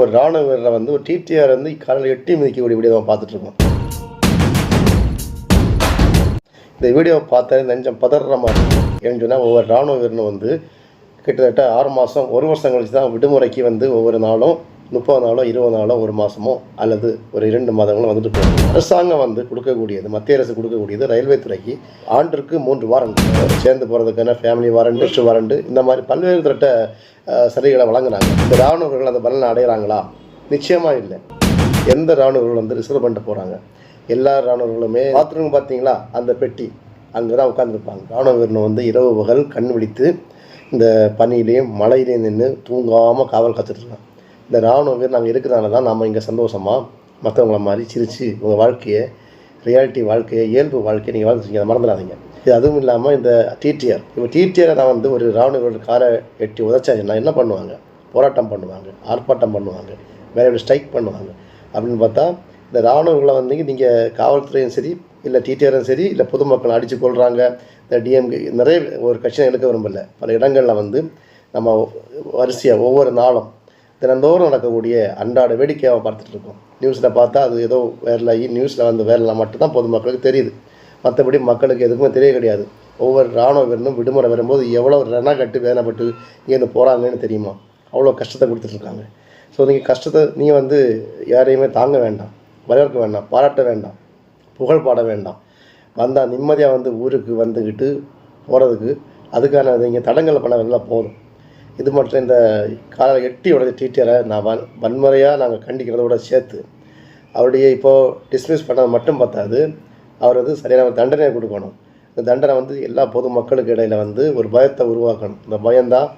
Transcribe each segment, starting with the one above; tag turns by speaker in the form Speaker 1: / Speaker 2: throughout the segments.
Speaker 1: ஒரு ராணுவ வீரரை வந்து ஒரு டிடிஆர் வந்து காலையில் எட்டி மிதிக்கக்கூடிய வீடியோ பார்த்துட்ருக்கோம். இந்த வீடியோவை பார்த்தாலே நெஞ்சம் பதற மாதிரி இருக்கும். ஏன்னு சொன்னால் ஒவ்வொரு ராணுவ வீரனும் வந்து கிட்டத்தட்ட 6 மாதம் 1 வருஷம் கழிச்சு தான் விடுமுறைக்கு வந்து ஒவ்வொரு நாளும் 30 நாளோ 20 நாளோ 1 மாதமோ அல்லது ஒரு 2 மாதங்களும் வந்துட்டு போகும். அரசாங்கம் வந்து கொடுக்கக்கூடியது, மத்திய அரசு கொடுக்கக்கூடியது ரயில்வே துறைக்கு ஆண்டிற்கு 3 வாரண்ட் சேர்ந்து போகிறதுக்கான ஃபேமிலி வாரண்ட், டிஸ்ட் வாரண்ட், இந்த மாதிரி பல்வேறு திரட்ட சலுகைகளை வழங்குறாங்க. இந்த ராணுவர்கள் அந்த பலனை அடைகிறாங்களா? நிச்சயமாக இல்லை. எந்த ராணுவர்கள் வந்து ரிசர்வ் பண்ணிட்டு போகிறாங்க? எல்லா ராணுவர்களுமே பாத்ரூம் பார்த்தீங்களா, அந்த பெட்டி அங்கே தான் உட்காந்துருப்பாங்க. ராணுவ வீரனை வந்து இரவு பகல் கண் விழித்து இந்த பனியிலையும் மழையிலையும் நின்று தூங்காமல் காவல் காத்துட்ருக்காங்க. இந்த ராணுவ வீரர் நாங்கள் இருக்கிறனால தான் நம்ம இங்கே சந்தோஷமாக மற்றவங்கள மாதிரி சிரித்து உங்கள் வாழ்க்கையை, ரியாலிட்டி வாழ்க்கையை, இயல்பு வாழ்க்கையை நீங்கள் வாழ்ந்துருக்கீங்க, அதை மறந்துடாதீங்க. இது அதுவும் இல்லாமல் இந்த டிடிஆர், இப்போ டிடிஆரை நான் வந்து ஒரு ராணுவ காரை எட்டி உதச்சாச்சுன்னா என்ன பண்ணுவாங்க? போராட்டம் பண்ணுவாங்க, ஆர்ப்பாட்டம் பண்ணுவாங்க, வேலையோட ஸ்ட்ரைக் பண்ணுவாங்க. அப்படின்னு பார்த்தா இந்த ராணுவங்களை வந்து நீங்கள் காவல்துறையும் சரி, இல்லை டிடிஆரும் சரி, இல்லை பொதுமக்களை அடித்து கொள்கிறாங்க. இந்த டிஎம்கே நிறைய ஒரு கட்சியை எடுக்க விரும்பல. பல இடங்களில் வந்து நம்ம வரிசையாக ஒவ்வொரு நாளும் தினந்தோறும் நடக்கக்கூடிய அன்றாட வேடிக்கையாக பார்த்துட்ருக்கோம். நியூஸில் பார்த்தா அது ஏதோ வேறலாகி நியூஸில் வந்து வேறலாம் மட்டும்தான் பொதுமக்களுக்கு தெரியுது. மற்றபடி மக்களுக்கு எதுக்குமே தெரிய கிடையாது. ஒவ்வொரு ராணுவ வீரனும் விடுமுறை வரும்போது எவ்வளோ கட்டு வேதனைப்பட்டு இங்கேருந்து போகிறாங்கன்னு தெரியுமா? அவ்வளோ கஷ்டத்தை கொடுத்துட்ருக்காங்க. ஸோ நீங்கள் கஷ்டத்தை நீங்கள் வந்து யாரையுமே தாங்க வேண்டாம், வரவேற்க வேண்டாம், பாராட்ட வேண்டாம், புகழ் பாட வேண்டாம். வந்தால் நிம்மதியாக வந்து ஊருக்கு வந்துக்கிட்டு போகிறதுக்கு அதுக்கான நீங்கள் தடங்களை பண்ண வேண்டாம் போதும். இது மட்டும் இந்த காலையில் எட்டி உடைய டிடிஆரை நான் வன்முறையாக நாங்கள் கண்டிக்கிறதோட சேர்த்து அவருடைய இப்போது டிஸ்மிஸ் பண்ணது மட்டும் பார்த்தாது, அவர் வந்து சரியான தண்டனை கொடுக்கணும். இந்த தண்டனை வந்து எல்லா பொதுமக்களுக்கு இடையில் வந்து ஒரு பயத்தை உருவாக்கணும். இந்த பயம்தான்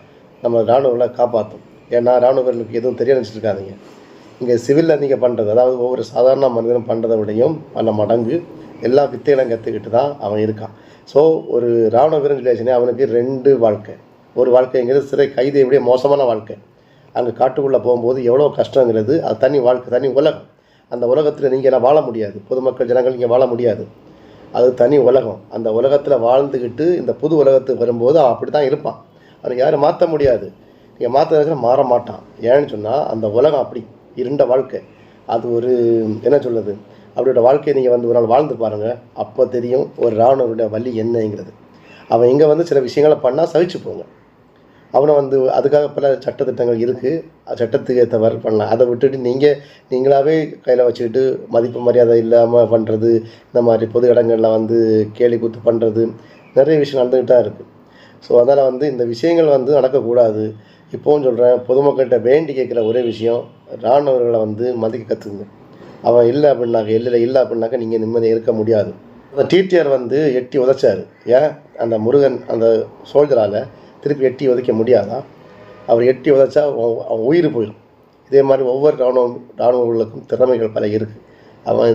Speaker 1: நம்ம இராணுவங்களை காப்பாற்றும். ஏன்னா இராணுவர்களுக்கு எதுவும் தெரிய நினச்சிருக்காதீங்க. இங்கே சிவிலில் நீங்கள் பண்ணுறது, அதாவது ஒவ்வொரு சாதாரண மனிதனும் பண்ணுறதை விடையும் பல மடங்கு எல்லா வித்தைகளும் கற்றுக்கிட்டு தான் அவன் இருக்கான். ஸோ ஒரு இராணுவ வீரன் ரிலேஷனே அவனுக்கு 2 வாழ்க்கை. ஒரு வாழ்க்கைங்கிறது சிறை கைதியை விட மோசமான வாழ்க்கை. அங்கே காட்டுக்குள்ளே போகும்போது எவ்வளோ கஷ்டங்கிறது அது தனி வாழ்க்கை, தனி உலகம். அந்த உலகத்தில் நீங்கள் எல்லாம் வாழ முடியாது, பொதுமக்கள் ஜனங்கள் இங்கே வாழ முடியாது. அது தனி உலகம். அந்த உலகத்தில் வாழ்ந்துக்கிட்டு இந்த புது உலகத்துக்கு வரும்போது அவன் அப்படி தான் இருப்பான். அவனுக்கு யாரும் மாற்ற முடியாது. நீங்கள் மாற்றினா மாற மாட்டான். ஏன்னு சொன்னால் அந்த உலகம் அப்படி இருண்ட வாழ்க்கை. அது ஒரு என்ன சொல்லுது, அவரோட வாழ்க்கையை நீங்கள் வந்து ஒரு நாள் வாழ்ந்து பாருங்கள், அப்போ தெரியும் ஒரு ராணுவருடைய வலி என்னங்கிறது. அவன் இங்கே வந்து சில விஷயங்களை பண்ணால் சகிச்சு போங்க. அவனை வந்து அதுக்காக பல சட்டத்திட்டங்கள் இருக்குது, சட்டத்துக்கு ஏற்றவாறு பண்ணலாம். அதை விட்டுட்டு நீங்களாகவே கையில் வச்சுக்கிட்டு மதிப்பு மரியாதை இல்லாமல் பண்ணுறது, இந்த மாதிரி பொது இடங்களில் வந்து கேலி கூத்து பண்ணுறது, நிறைய விஷயம் நடந்துக்கிட்டு தான் இருக்குது. ஸோ அதனால் வந்து இந்த விஷயங்கள் வந்து நடக்கக்கூடாது. இப்போவும் சொல்கிறேன், பொதுமக்கள்கிட்ட வேண்டி கேட்குற ஒரே விஷயம், இராணுவர்களை வந்து மதிக்க கற்றுங்க. அவன் இல்லை அப்படின்னாக்க இல்லை அப்படின்னாக்க நீங்கள் நிம்மதியாக இருக்க முடியாது. அந்த டிடிஆர் வந்து எட்டி உதைச்சார். ஏன் அந்த முருகன் அந்த சோல்ஜரால் திருப்பி எட்டி உதைக்க முடியாதா? அவர் எட்டி உதைச்சா அவன் உயிர் போயிடும். இதே மாதிரி ஒவ்வொரு இராணுவர்களுக்கும் திறமைகள் பல இருக்குது. அவன்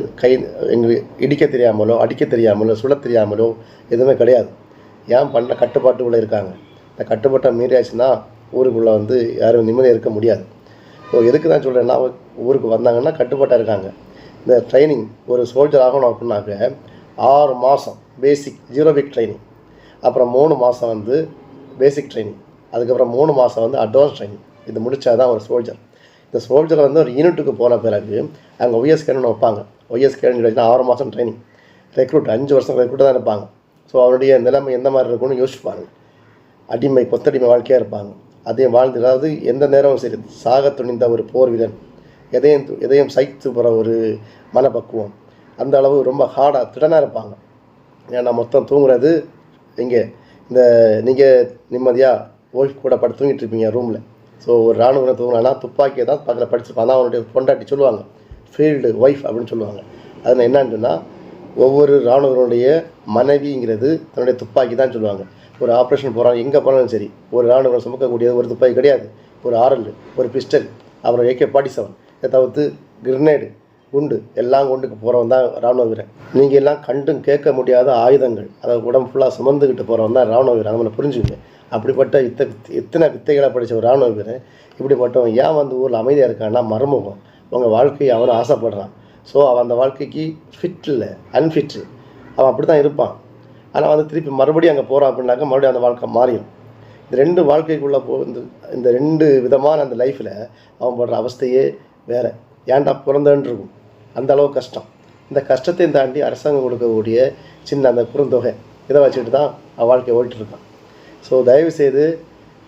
Speaker 1: எங்களுக்கு இடிக்க தெரியாமலோ, அடிக்க தெரியாமலோ, சுட தெரியாமலோ எதுவுமே கிடையாது. ஏன் பண்ண கட்டுப்பாட்டுக்குள்ளே இருக்காங்க. இந்த கட்டுப்பாட்டை மீறியாச்சுன்னா ஊருக்குள்ளே வந்து யாரும் நிம்மதியாக இருக்க முடியாது. ஸோ எதுக்கு தான் சொல்கிறேன்னா, ஊருக்கு வந்தாங்கன்னா கட்டுப்பாட்டாக இருக்காங்க. இந்த ட்ரைனிங் ஒரு சோல்ஜர் ஆகணும் அப்படின்னாக்க 6 மாதம் பேசிக் 0 வீக் ட்ரைனிங், அப்புறம் 3 மாதம் வந்து பேசிக் ட்ரைனிங், அதுக்கப்புறம் 3 மாதம் வந்து அட்வான்ஸ் ட்ரைனிங். இது முடித்தா தான் ஒரு சோல்ஜர். இந்த சோல்ஜரை வந்து ஒரு யூனிட்டுக்கு போன பிறகு அங்கே ஒய்எஸ்கேன்னு வைப்பாங்க. ஒய்எஸ்கேன்னு சொல்லிச்சுன்னா 6 மாதம் ட்ரைனிங், ரெக்ரூட் 5 வருஷம் ரெக்ரூட்டாக தான் இருப்பாங்க. ஸோ அவருடைய நிலைமை எந்த மாதிரி இருக்குன்னு யோசிப்பாங்க. அடிமை, கொத்தடிமை வாழ்க்கையாக இருப்பாங்க. அதையும் வாழ்ந்து, அதாவது எந்த நேரமும் சரி சாக துணிந்த ஒரு போர் வீரன், எதையும் சைத்து போகிற ஒரு மனப்பக்குவம், அந்த அளவு ரொம்ப ஹார்டாக திடனாக இருப்பாங்க. ஏன்னா மொத்தம் தூங்குறது இங்கே இந்த நீங்கள் நிம்மதியாக ஒய்ஃப் கூட படுத்து தூங்கிட்டு இருப்பீங்க ரூமில். ஸோ ஒரு இராணுவ தூங்கினா துப்பாக்கியை தான் பக்கத்தில் படிச்சிருப்பாங்க. தான் அவனுடைய பொண்டாட்டி சொல்லுவாங்க, ஃபீல்டு ஒய்ஃப் அப்படின்னு சொல்லுவாங்க. அதில் என்னன்னு சொன்னால், ஒவ்வொரு இராணுவனுடைய மனைவிங்கிறது தன்னுடைய துப்பாக்கி தான் சொல்லுவாங்க. ஒரு ஆப்ரேஷன் போகிறாங்க, எங்கே போனாலும் சரி, ஒரு இராணுவம் சுமக்கக்கூடியது ஒரு துப்பாக்கி கிடையாது. ஒரு ஆரல், ஒரு பிஸ்டல், அப்புறம் AK-47, இதை தவிர்த்து கிரினேடு, குண்டு எல்லாம் கொண்டுக்கு போகிறவன் தான் இராணுவ வீரன். நீங்கள் எல்லாம் கண்டும் கேட்க முடியாத ஆயுதங்கள், அதை உடம்பு ஃபுல்லாக சுமந்துக்கிட்டு போகிறவன் தான் இராணுவ வீரன். நம்மளை புரிஞ்சுங்க. அப்படிப்பட்ட இத்தனை வித்தைகளை படித்த ஒரு இராணுவ வீரன் இப்படிப்பட்டவன் ஏன் வந்து ஊரில் அமைதியாக இருக்கான்னா, மறைமுகம் உங்கள் வாழ்க்கையை அவனை ஆசைப்படுறான். ஸோ அவன் அந்த வாழ்க்கைக்கு ஃபிட் இல்லை, அன்ஃபிட்டு. அவன் அப்படி தான் இருப்பான். ஆனால் வந்து திருப்பி மறுபடியும் அங்கே போகிறான் அப்படின்னாக்கா மறுபடியும் அந்த வாழ்க்கை மாறிடும். இந்த 2 வாழ்க்கைக்குள்ளே இந்த 2 விதமான அந்த லைஃப்பில் அவன் படுற அவஸ்தையே வேறு. ஏன்டா பிறந்தேன்னு இருக்கும், அந்த அளவு கஷ்டம். இந்த கஷ்டத்தையும் தாண்டி அரசாங்கம் கொடுக்கக்கூடிய சின்ன அந்த குறுந்தொகை இதை வச்சுட்டு தான் அவன் வாழ்க்கையை ஓட்டிகிட்ருக்கான். ஸோ தயவுசெய்து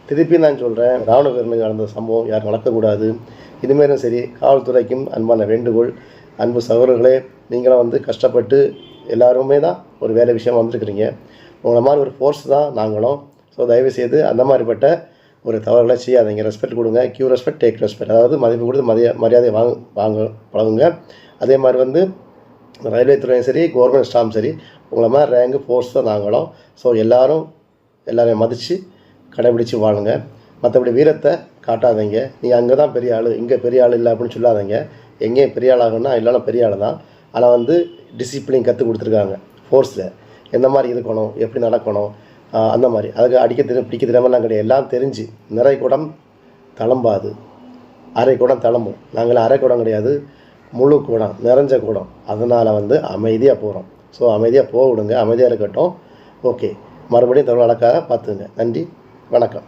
Speaker 1: திருப்பி நான் சொல்கிறேன், ராணுவ வீரனுக்கு நடந்த சம்பவம் யாரும் நடக்கக்கூடாது. இதுமாரியும் சரி, காவல்துறைக்கும் அன்பான வேண்டுகோள். அன்பு சகோதரர்களே, நீங்களும் கஷ்டப்பட்டு எல்லாருமே தான் ஒரு வேலை விஷயமாக வந்திருக்கிறீங்க. உங்களை மாதிரி ஒரு ஃபோர்ஸ் தான் நாங்களும். ஸோ தயவுசெய்து அந்த மாதிரிப்பட்ட ஒரு தவறுகளை செய்யாதீங்க. ரெஸ்பெக்ட் கொடுங்க. Give respect, take respect. அதாவது மதிப்பு கொடுத்து மரியாதை வாங்க பழகுங்க. அதே மாதிரி ரயில்வே துறையும் சரி, கவர்மெண்ட் ஸ்டாஃப் சரி, உங்களை மாதிரி ரேங்கு ஃபோர்ஸ் தான் நாங்களும். ஸோ எல்லாரையும் மதித்து கடைபிடித்து வாழுங்க. மற்றபடி வீரத்தை காட்டாதீங்க. நீங்கள் அங்கே தான் பெரிய ஆள், இங்கே பெரிய ஆள் இல்லை அப்படின்னு சொல்லாதீங்க. எங்கேயும் பெரிய ஆள் ஆகணும்னா இல்லைனா பெரிய ஆள் தான். ஆனால் டிசிப்ளின் கற்றுக் கொடுத்துருக்காங்க ஃபோர்ஸில். எந்த மாதிரி இருக்கணும், எப்படி நடக்கணும், அந்த மாதிரி. அதுக்கு பிடிக்க தெரியாமலாம் கிடையாது. எல்லாம் தெரிஞ்சு நிறை குடம் தளம்பாது, அரை குடம் தளம்பும். நாங்கள் அரை குடம் கிடையாது, முழு குடம், நிறைஞ்ச குடம். அதனால் அமைதியாக போகிறோம். ஸோ அமைதியாக போக விடுங்க, அமைதியாக இருக்கட்டும். ஓகே, மறுபடியும் தமிழ் நடக்காக பார்த்துங்க. நன்றி, வணக்கம்.